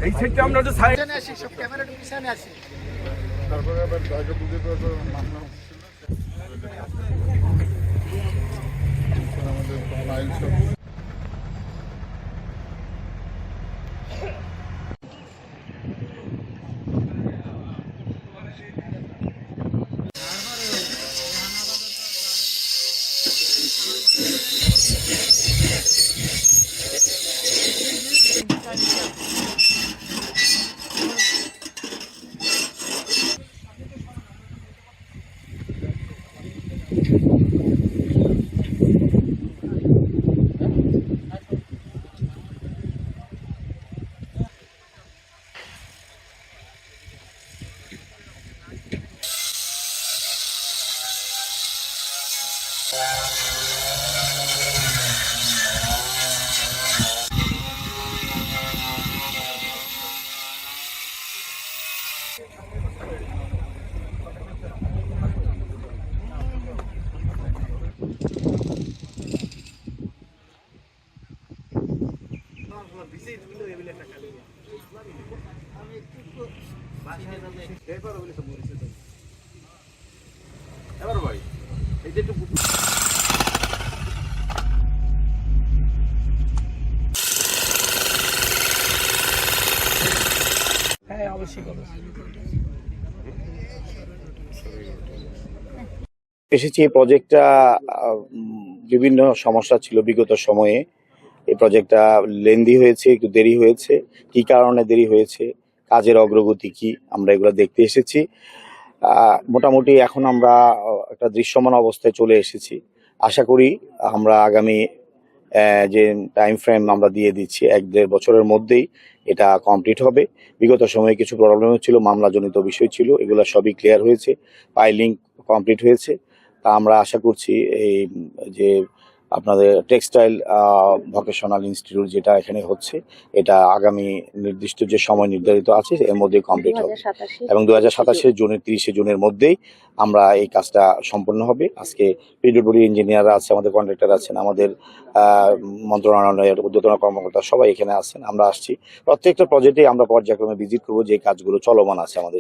এই সাইডটা আমরা তো সাইড আসি, সব ক্যামেরাটা পিছনে আসি। তারপরে আবার জায়গা বুঝে তো মামলা আমাদের ফাইল সব এবার ভাই এই যে একটু হ্যাঁ অবশ্যই করবো। এসেছি এই প্রজেক্টটা বিভিন্ন সমস্যা ছিল বিগত সময়ে। এই প্রজেক্টটা লেন্দি হয়েছে, একটু দেরি হয়েছে। কি কারণে দেরি হয়েছে, কাজের অগ্রগতি কি, আমরা এগুলো দেখতে এসেছি। মোটামুটি এখন আমরা একটা দৃশ্যমান অবস্থায় চলে এসেছি। আশা করি আমরা আগামী যে টাইম ফ্রেম আমরা দিয়ে দিচ্ছি 1-1.5 বছরের মধ্যেই এটা কমপ্লিট হবে। বিগত সময়ে কিছু প্রবলেম ছিল, মামলাজনিত বিষয় ছিল, এগুলো সবই ক্লিয়ার হয়েছে, পাইলিং কমপ্লিট হয়েছে। তা আমরা আশা করছি এই যে আপনাদের টেক্সটাইল ভোকেশনাল ইনস্টিটিউট যেটা এখানে হচ্ছে, এটা আগামী নির্দিষ্ট যে সময় নির্ধারিত আছে এর মধ্যে কমপ্লিট হবে এবং 2027 জুনের 30 জুনের মধ্যেই আমরা এই কাজটা সম্পন্ন হবে। আজকে পিডব্লিউডি ইঞ্জিনিয়াররা আছে, আমাদের কন্ট্রাক্টর আছেন, আমাদের মন্ত্রণালয়ের ঊর্ধ্বতন কর্মকর্তা সবাই এখানে আছেন। আমরা আসছি, প্রত্যেকটা প্রজেক্টে আমরা পর্যায়ক্রমে ভিজিট করবো যে কাজগুলো চলমান আছে আমাদের